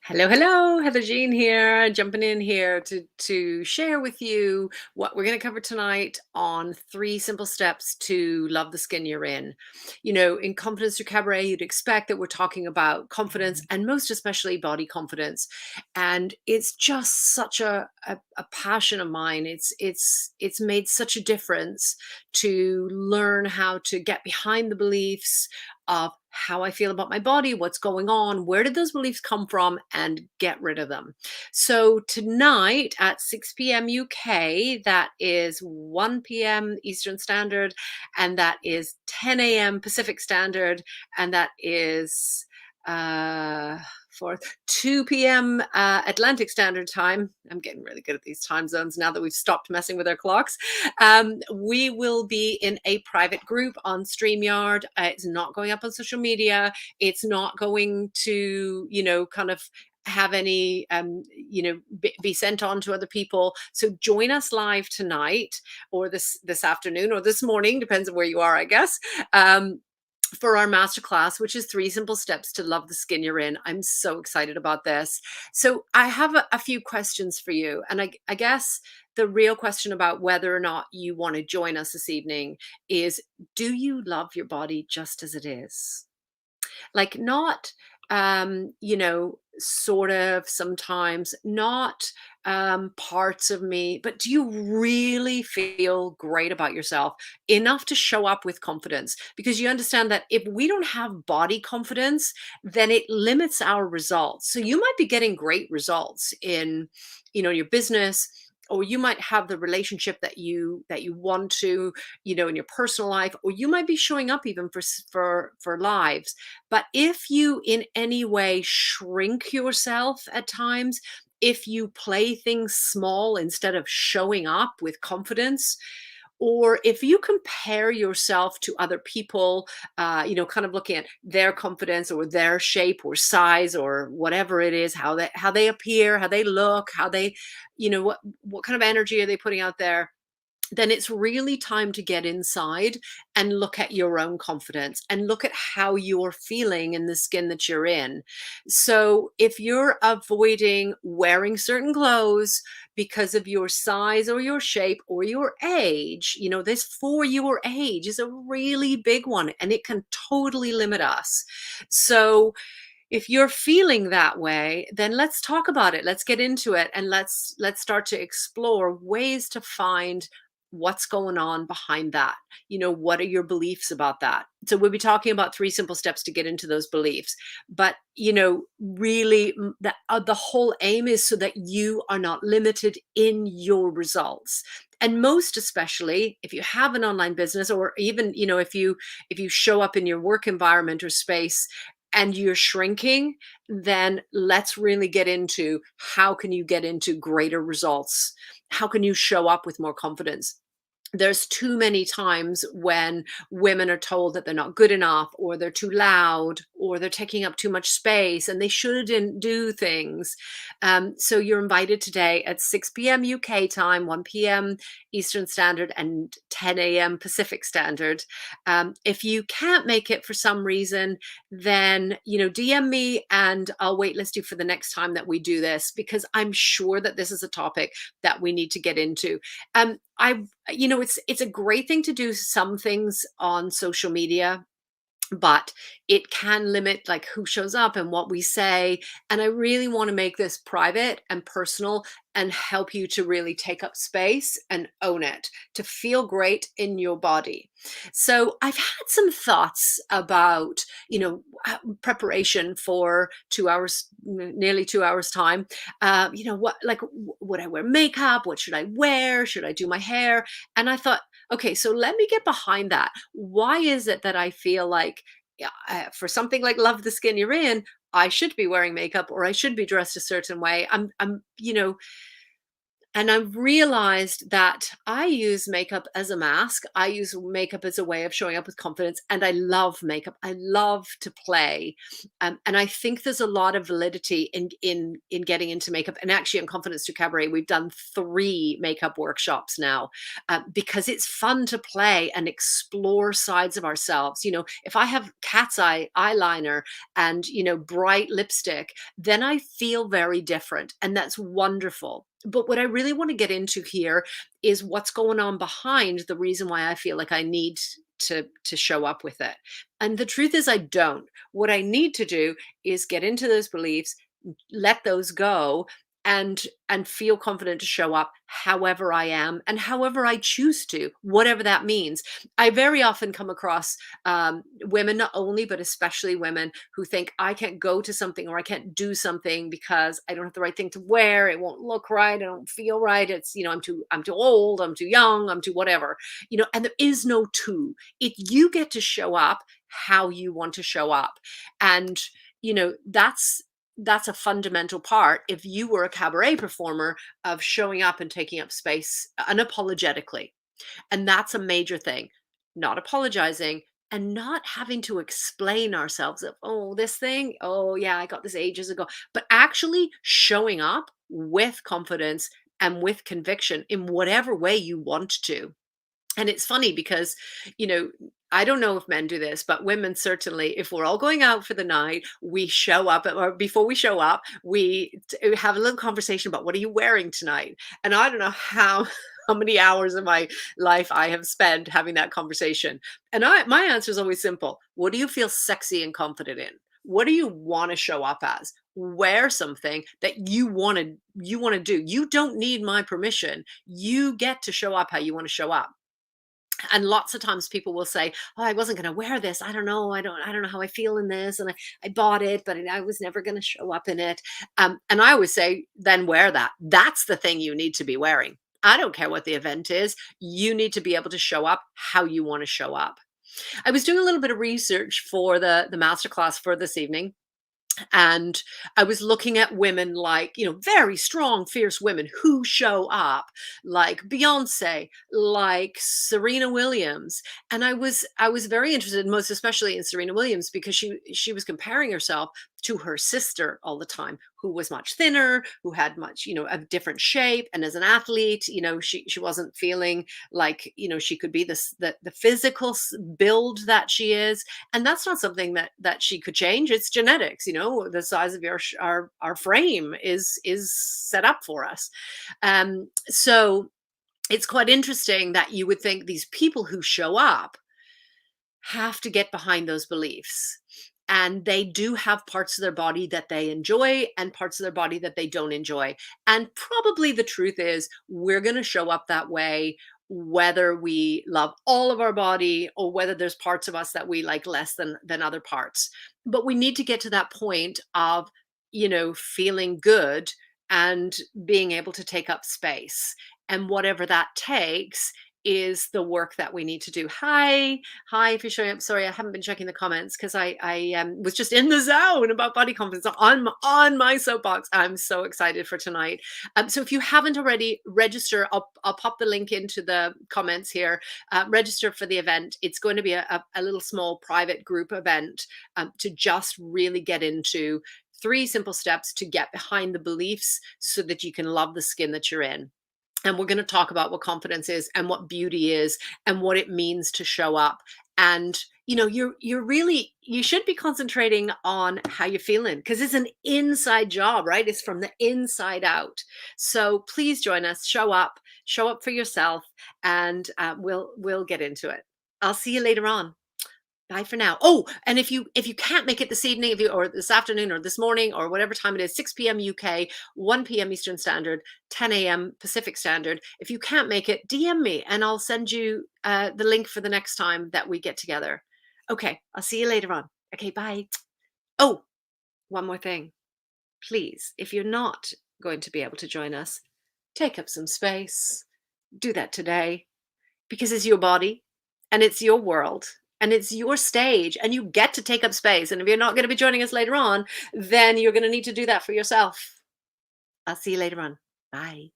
Hello, hello, Heather Jean here, jumping in here to share with you what we're going to cover tonight on 3 simple steps to love the skin you're in. In Confidence to Cabaret, you'd expect that we're talking about confidence and most especially body confidence, and it's just such a passion of mine. It's made such a difference to learn how to get behind the beliefs of how I feel about my body, what's going on, where did those beliefs come from, and get rid of them. So, tonight at 6 p.m. UK, that is 1 p.m. Eastern Standard, and that is 10 a.m. Pacific Standard, and that is uh, for 2 p.m. Atlantic Standard Time. I'm getting really good at these time zones now that we've stopped messing with our clocks. We will be in a private group on StreamYard. It's not going up on social media. It's not going to, kind of have any be sent on to other people. So join us live tonight or this afternoon or this morning, depends on where you are, I guess. For our masterclass, which is 3 simple steps to love the skin you're in. I'm so excited about this. So I have a few questions for you. And I guess the real question about whether or not you want to join us this evening is, do you love your body just as it is? Like, not sort of, sometimes not, parts of me, but do you really feel great about yourself enough to show up with confidence? Because you understand that if we don't have body confidence, then it limits our results. So you might be getting great results in your business, or you might have the relationship that you want to, in your personal life, or you might be showing up even for lives. But if you in any way shrink yourself at times, if you play things small instead of showing up with confidence, or if you compare yourself to other people, kind of looking at their confidence or their shape or size or whatever it is, how they appear, how they look, how they, what kind of energy are they putting out there, then it's really time to get inside and look at your own confidence and look at how you're feeling in the skin that you're in. So if you're avoiding wearing certain clothes because of your size or your shape or your age, this for your age is a really big one and it can totally limit us. So if you're feeling that way, then let's talk about it. Let's get into it and let's start to explore ways to find what's going on behind that. What are your beliefs about that? So we'll be talking about 3 simple steps to get into those beliefs. But, really the whole aim is so that you are not limited in your results. And most especially if you have an online business, or even, if you show up in your work environment or space and you're shrinking, then let's really get into how can you get into greater results? How can you show up with more confidence? There's too many times when women are told that they're not good enough, or they're too loud, or they're taking up too much space and they shouldn't do things. So you're invited today at 6 p.m. UK time, 1 p.m. Eastern Standard, and 10 a.m. Pacific Standard. If you can't make it for some reason, then DM me and I'll waitlist you for the next time that we do this, because I'm sure that this is a topic that we need to get into. I it's a great thing to do some things on social media, but it can limit like who shows up and what we say. And I really want to make this private and personal and help you to really take up space and own it, to feel great in your body. So I've had some thoughts about, preparation for 2 hours, nearly 2 hours time. Would I wear makeup? What should I wear? Should I do my hair? And I thought, okay, so let me get behind that. Why is it that I feel like, yeah, for something like love the skin you're in, I should be wearing makeup or I should be dressed a certain way? And I've realized that I use makeup as a mask. I use makeup as a way of showing up with confidence. And I love makeup. I love to play. And I think there's a lot of validity in getting into makeup. And actually, in Confidence to Cabaret, we've done 3 makeup workshops now, because it's fun to play and explore sides of ourselves. If I have cat's eye eyeliner and bright lipstick, then I feel very different. And that's wonderful. But what I really want to get into here is what's going on behind the reason why I feel like I need to show up with it. And the truth is I don't. What I need to do is get into those beliefs, let those go, and feel confident to show up however I am and however I choose to, whatever that means. I very often come across women, not only but especially women, who think I can't go to something or I can't do something because I don't have the right thing to wear. It won't look right. I don't feel right. It's I'm too old. I'm too young. I'm too whatever. And there is no two. You get to show up how you want to show up, and that's a fundamental part, if you were a cabaret performer, of showing up and taking up space unapologetically. And that's a major thing. Not apologizing and not having to explain ourselves of, oh, this thing, oh, yeah, I got this ages ago, but actually showing up with confidence and with conviction in whatever way you want to. And it's funny because, you know, I don't know if men do this, but women certainly, if we're all going out for the night, we show up, or before we show up, we have a little conversation about what are you wearing tonight? And I don't know how how many hours of my life I have spent having that conversation. And my answer is always simple. What do you feel sexy and confident in? What do you want to show up as? Wear something that you want to do. You don't need my permission. You get to show up how you want to show up. And lots of times people will say, oh, I wasn't going to wear this, I don't know, I don't know how I feel in this, and I bought it but I was never going to show up in it. And I always say, then wear that. That's the thing you need to be wearing. I don't care what the event is. You need to be able to show up how you want to show up. I was doing a little bit of research for the masterclass for this evening, and I was looking at women like, very strong, fierce women who show up, like Beyonce, like Serena Williams. And I was very interested, most especially in Serena Williams, because she was comparing herself to her sister all the time, who was much thinner, who had much, a different shape. And as an athlete, she wasn't feeling like, she could be the physical build that she is. And that's not something that she could change. It's genetics. The size of our frame is set up for us. So it's quite interesting that you would think these people who show up have to get behind those beliefs. And they do have parts of their body that they enjoy and parts of their body that they don't enjoy. And probably the truth is, we're going to show up that way, whether we love all of our body or whether there's parts of us that we like less than other parts. But we need to get to that point of, feeling good and being able to take up space. And whatever that takes is the work that we need to do. Hi, if you're showing up. Sorry, I haven't been checking the comments because I was just in the zone about body confidence on my soapbox. I'm so excited for tonight. So if you haven't already, register. I'll pop the link into the comments here. Register for the event. It's going to be a little small private group event, to just really get into 3 simple steps to get behind the beliefs so that you can love the skin that you're in. And we're going to talk about what confidence is and what beauty is and what it means to show up. And you should be concentrating on how you're feeling, because it's an inside job, right? It's from the inside out. So please join us. Show up for yourself, and we'll get into it. I'll see you later on. Bye for now. Oh, and if you can't make it this evening, or this afternoon or this morning or whatever time it is, 6 p.m. UK, 1 p.m. Eastern Standard, 10 a.m. Pacific Standard. If you can't make it, DM me and I'll send you the link for the next time that we get together. Okay, I'll see you later on. Okay, bye. Oh, one more thing. Please, if you're not going to be able to join us, take up some space. Do that today, because it's your body and it's your world and it's your stage, and you get to take up space. And if you're not going to be joining us later on, then you're going to need to do that for yourself. I'll see you later on. Bye.